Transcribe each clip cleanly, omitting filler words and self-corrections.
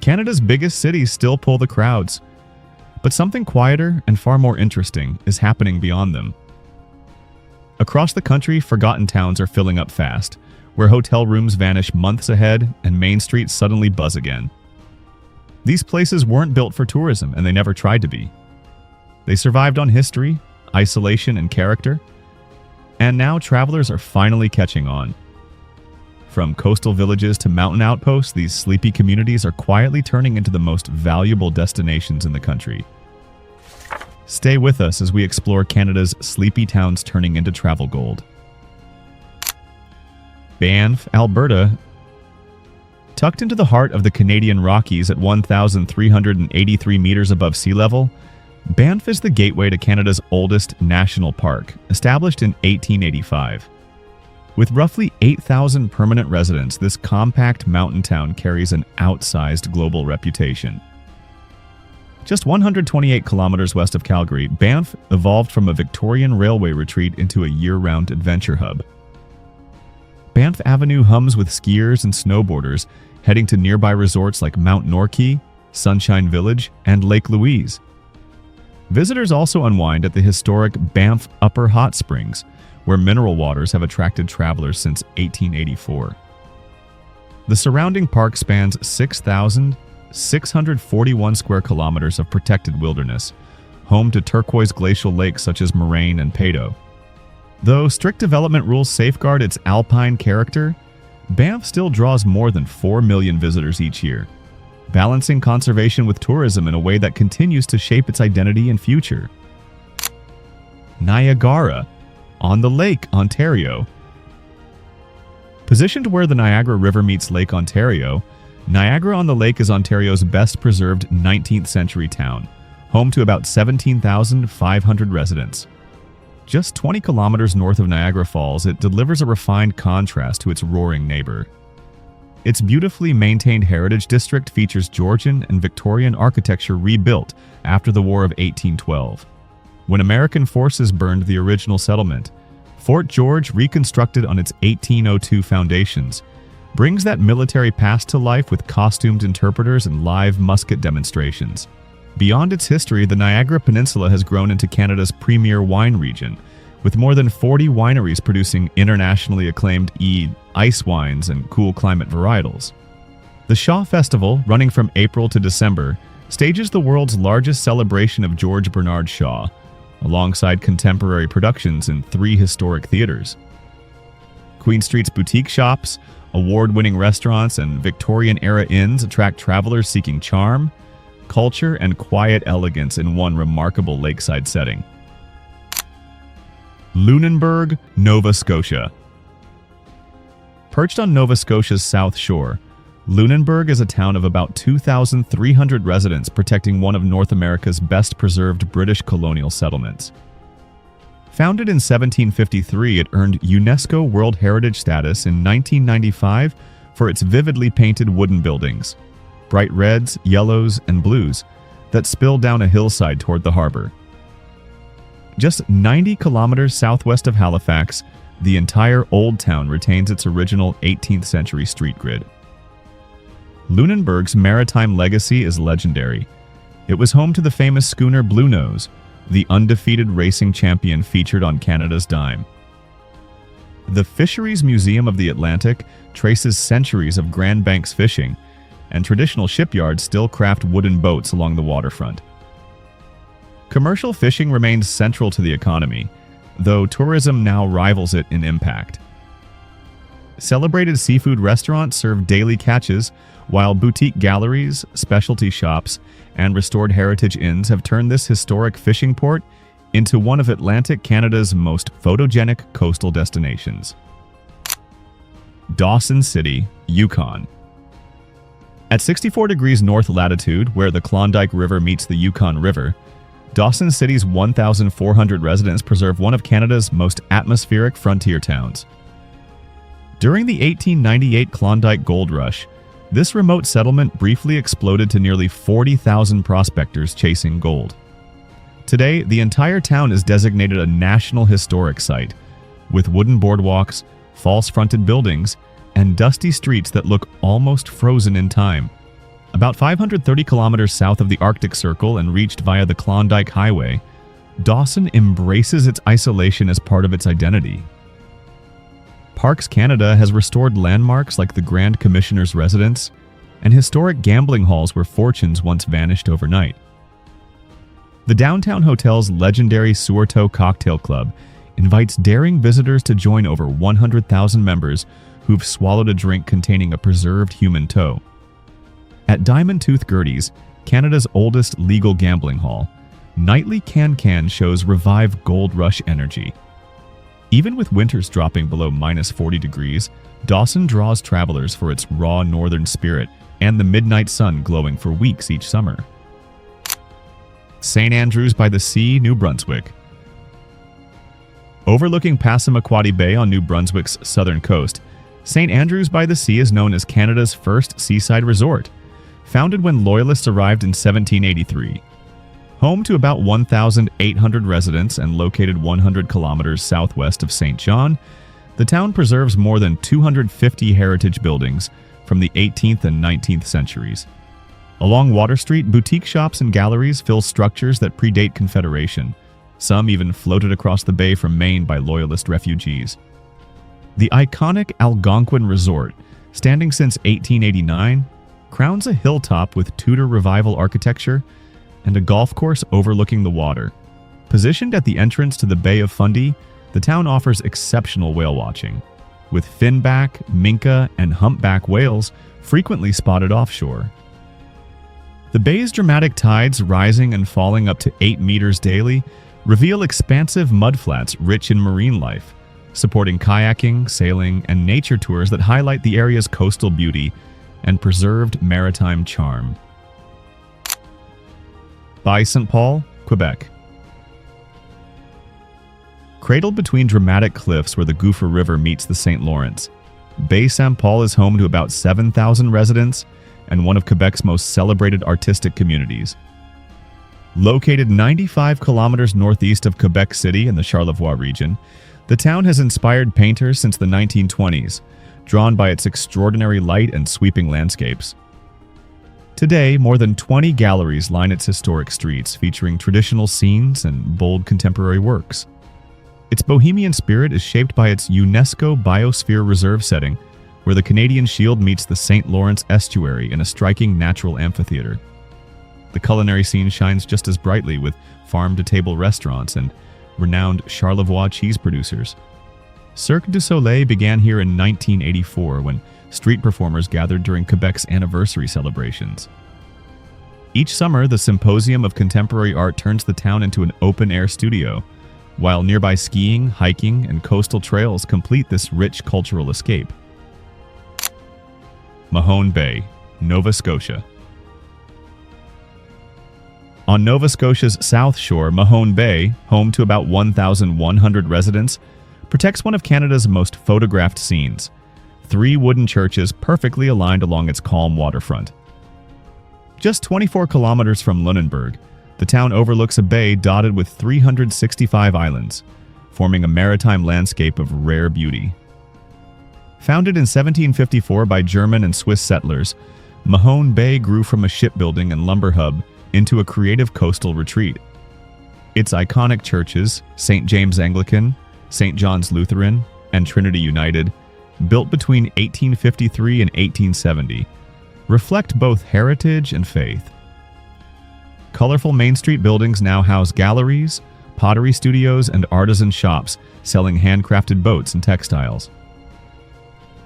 Canada's biggest cities still pull the crowds, but something quieter and far more interesting is happening beyond them. Across the country, forgotten towns are filling up fast, where hotel rooms vanish months ahead and main streets suddenly buzz again. These places weren't built for tourism, and they never tried to be. They survived on history, isolation, and character, and now travelers are finally catching on. From coastal villages to mountain outposts, these sleepy communities are quietly turning into the most valuable destinations in the country. Stay with us as we explore Canada's sleepy towns turning into travel gold. Banff, Alberta. Tucked into the heart of the Canadian Rockies at 1,383 meters above sea level, Banff is the gateway to Canada's oldest national park, established in 1885. With roughly 8,000 permanent residents, this compact mountain town carries an outsized global reputation. Just 128 kilometers west of Calgary, Banff evolved from a Victorian railway retreat into a year-round adventure hub. Banff Avenue hums with skiers and snowboarders heading to nearby resorts like Mount Norquay, Sunshine Village, and Lake Louise. Visitors also unwind at the historic Banff Upper Hot Springs, where mineral waters have attracted travelers since 1884. The surrounding park spans 6,641 square kilometers of protected wilderness, home to turquoise glacial lakes such as Moraine and Peyto. Though strict development rules safeguard its alpine character, Banff still draws more than 4 million visitors each year, balancing conservation with tourism in a way that continues to shape its identity and future. Niagara, on the Lake, Ontario. Positioned where the Niagara River meets Lake Ontario, Niagara-on-the-Lake is Ontario's best-preserved 19th century town, home to about 17,500 residents. Just 20 kilometers north of Niagara Falls, it delivers a refined contrast to its roaring neighbor. Its beautifully maintained heritage district features Georgian and Victorian architecture rebuilt after the War of 1812. When American forces burned the original settlement, Fort George, reconstructed on its 1802 foundations, brings that military past to life with costumed interpreters and live musket demonstrations. Beyond its history, the Niagara Peninsula has grown into Canada's premier wine region, with more than 40 wineries producing internationally acclaimed ice wines and cool climate varietals. The Shaw Festival, running from April to December, stages the world's largest celebration of George Bernard Shaw, alongside contemporary productions in 3 historic theaters. Queen Street's boutique shops, award-winning restaurants, and Victorian-era inns attract travelers seeking charm, culture, and quiet elegance in one remarkable lakeside setting. Lunenburg, Nova Scotia. Perched on Nova Scotia's south shore, Lunenburg is a town of about 2,300 residents protecting one of North America's best-preserved British colonial settlements. Founded in 1753, it earned UNESCO World Heritage status in 1995 for its vividly painted wooden buildings, bright reds, yellows, and blues, that spill down a hillside toward the harbor. Just 90 kilometers southwest of Halifax, the entire Old Town retains its original 18th century street grid. Lunenburg's maritime legacy is legendary. It was home to the famous schooner Bluenose, the undefeated racing champion featured on Canada's Dime. The Fisheries Museum of the Atlantic traces centuries of Grand Banks fishing, and traditional shipyards still craft wooden boats along the waterfront. Commercial fishing remains central to the economy, though tourism now rivals it in impact. Celebrated seafood restaurants serve daily catches, while boutique galleries, specialty shops, and restored heritage inns have turned this historic fishing port into one of Atlantic Canada's most photogenic coastal destinations. Dawson City, Yukon. At 64 degrees north latitude, where the Klondike River meets the Yukon River, Dawson City's 1,400 residents preserve one of Canada's most atmospheric frontier towns. During the 1898 Klondike Gold Rush, this remote settlement briefly exploded to nearly 40,000 prospectors chasing gold. Today, the entire town is designated a National Historic Site, with wooden boardwalks, false-fronted buildings, and dusty streets that look almost frozen in time. About 530 kilometers south of the Arctic Circle and reached via the Klondike Highway, Dawson embraces its isolation as part of its identity. Parks Canada has restored landmarks like the Grand Commissioner's residence and historic gambling halls where fortunes once vanished overnight. The downtown hotel's legendary Suarto Cocktail Club invites daring visitors to join over 100,000 members who've swallowed a drink containing a preserved human toe. At Diamond Tooth Gertie's, Canada's oldest legal gambling hall, nightly can-can shows revive gold rush energy. Even with winters dropping below -40 degrees, Dawson draws travelers for its raw northern spirit and the midnight sun glowing for weeks each summer. St. Andrews by the Sea, New Brunswick. Overlooking Passamaquoddy Bay on New Brunswick's southern coast, St. Andrews by the Sea is known as Canada's first seaside resort, founded when Loyalists arrived in 1783. Home to about 1,800 residents and located 100 kilometers southwest of St. John, the town preserves more than 250 heritage buildings from the 18th and 19th centuries. Along Water Street, boutique shops and galleries fill structures that predate Confederation. Some even floated across the bay from Maine by Loyalist refugees. The iconic Algonquin Resort, standing since 1889, crowns a hilltop with Tudor Revival architecture and a golf course overlooking the water. Positioned at the entrance to the Bay of Fundy, the town offers exceptional whale watching, with finback, minke, and humpback whales frequently spotted offshore. The bay's dramatic tides, rising and falling up to 8 meters daily, reveal expansive mudflats rich in marine life, supporting kayaking, sailing, and nature tours that highlight the area's coastal beauty and preserved maritime charm. By St. Paul, Quebec. Cradled between dramatic cliffs where the Gouffre River meets the St. Lawrence, Bay St. Paul is home to about 7,000 residents and one of Quebec's most celebrated artistic communities. Located 95 kilometers northeast of Quebec City in the Charlevoix region, the town has inspired painters since the 1920s, drawn by its extraordinary light and sweeping landscapes. Today, more than 20 galleries line its historic streets, featuring traditional scenes and bold contemporary works. Its bohemian spirit is shaped by its UNESCO Biosphere Reserve setting, where the Canadian Shield meets the St. Lawrence estuary in a striking natural amphitheater. The culinary scene shines just as brightly with farm-to-table restaurants and renowned Charlevoix cheese producers. Cirque du Soleil began here in 1984 when street performers gathered during Quebec's anniversary celebrations. Each summer, the Symposium of Contemporary Art turns the town into an open-air studio, while nearby skiing, hiking, and coastal trails complete this rich cultural escape. Mahone Bay, Nova Scotia. On Nova Scotia's south shore, Mahone Bay, home to about 1,100 residents, protects one of Canada's most photographed scenes: 3 wooden churches perfectly aligned along its calm waterfront. Just 24 kilometers from Lunenburg, the town overlooks a bay dotted with 365 islands, forming a maritime landscape of rare beauty. Founded in 1754 by German and Swiss settlers, Mahone Bay grew from a shipbuilding and lumber hub into a creative coastal retreat. Its iconic churches, St. James Anglican, St. John's Lutheran, and Trinity United, built between 1853 and 1870, reflect both heritage and faith. Colorful Main Street buildings now house galleries, pottery studios, and artisan shops selling handcrafted boats and textiles.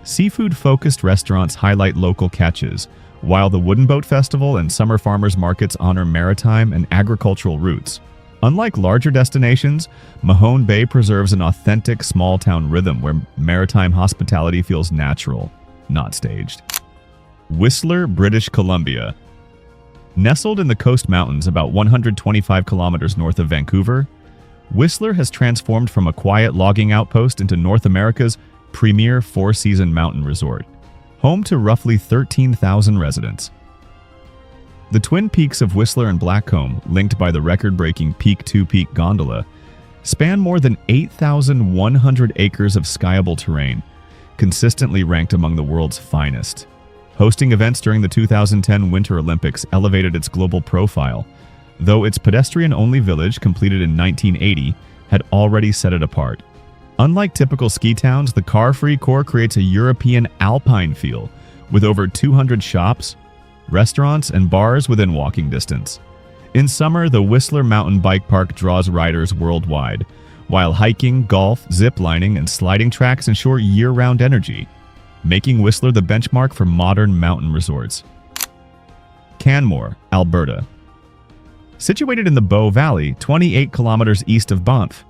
Seafood-focused restaurants highlight local catches, while the Wooden Boat Festival and summer farmers markets honor maritime and agricultural roots. Unlike larger destinations, Mahone Bay preserves an authentic small-town rhythm where maritime hospitality feels natural, not staged. Whistler, British Columbia. Nestled in the Coast Mountains about 125 kilometers north of Vancouver, Whistler has transformed from a quiet logging outpost into North America's premier 4-season mountain resort, home to roughly 13,000 residents. The twin peaks of Whistler and Blackcomb, linked by the record-breaking Peak 2 Peak gondola, span more than 8,100 acres of skiable terrain, consistently ranked among the world's finest. Hosting events during the 2010 Winter Olympics elevated its global profile, though its pedestrian-only village, completed in 1980, had already set it apart. Unlike typical ski towns, the car-free core creates a European alpine feel, with over 200 shops, restaurants, and bars within walking distance. In summer, the Whistler Mountain Bike Park draws riders worldwide, while hiking, golf, zip-lining, and sliding tracks ensure year-round energy, making Whistler the benchmark for modern mountain resorts. Canmore, Alberta. Situated in the Bow Valley, 28 kilometers east of Banff,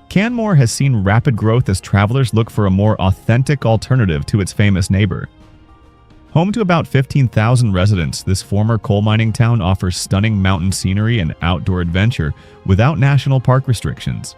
Canmore has seen rapid growth as travelers look for a more authentic alternative to its famous neighbor. Home to about 15,000 residents, this former coal mining town offers stunning mountain scenery and outdoor adventure without national park restrictions.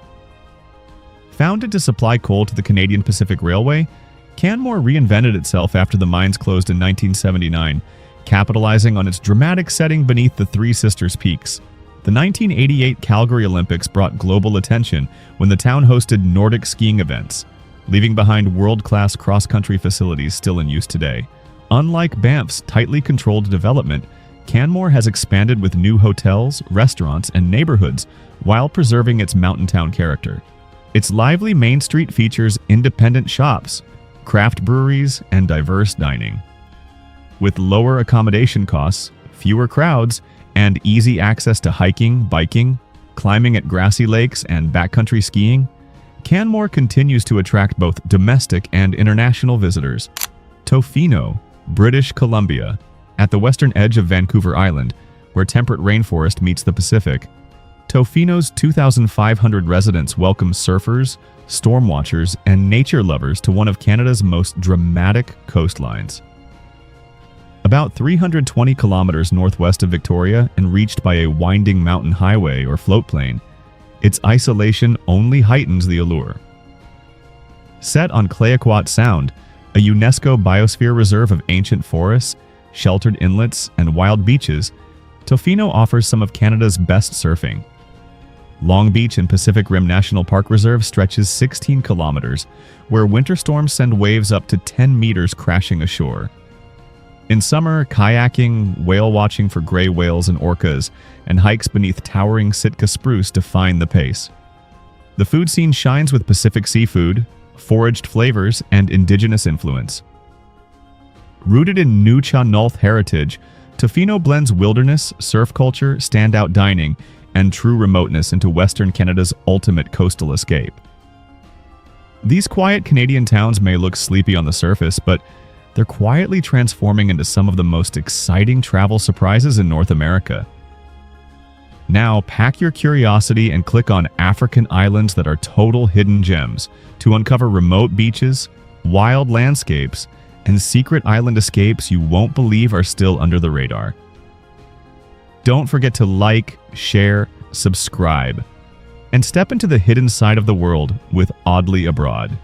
Founded to supply coal to the Canadian Pacific Railway, Canmore reinvented itself after the mines closed in 1979, capitalizing on its dramatic setting beneath the Three Sisters Peaks. The 1988 Calgary Olympics brought global attention when the town hosted Nordic skiing events, leaving behind world-class cross-country facilities still in use today. Unlike Banff's tightly controlled development, Canmore has expanded with new hotels, restaurants, and neighborhoods while preserving its mountain town character. Its lively main street features independent shops, craft breweries, and diverse dining. With lower accommodation costs, fewer crowds, and easy access to hiking, biking, climbing at grassy lakes, and backcountry skiing, Canmore continues to attract both domestic and international visitors. Tofino, British Columbia. At the western edge of Vancouver Island, where temperate rainforest meets the Pacific, Tofino's 2,500 residents welcome surfers, storm watchers, and nature lovers to one of Canada's most dramatic coastlines. About 320 kilometers northwest of Victoria and reached by a winding mountain highway or floatplane, its isolation only heightens the allure. Set on Clayoquot Sound, a UNESCO biosphere reserve of ancient forests, sheltered inlets, and wild beaches, Tofino offers some of Canada's best surfing. Long Beach and Pacific Rim National Park Reserve stretches 16 kilometers, where winter storms send waves up to 10 meters crashing ashore. In summer, kayaking, whale watching for gray whales and orcas, and hikes beneath towering Sitka spruce define the pace. The food scene shines with Pacific seafood, foraged flavors, and indigenous influence. Rooted in Nuu-chah-nulth heritage, Tofino blends wilderness, surf culture, standout dining, and true remoteness into Western Canada's ultimate coastal escape. These quiet Canadian towns may look sleepy on the surface, but they're quietly transforming into some of the most exciting travel surprises in North America. Now, pack your curiosity and click on African islands that are total hidden gems to uncover remote beaches, wild landscapes, and secret island escapes you won't believe are still under the radar. Don't forget to like, share, subscribe, and step into the hidden side of the world with Oddly Abroad.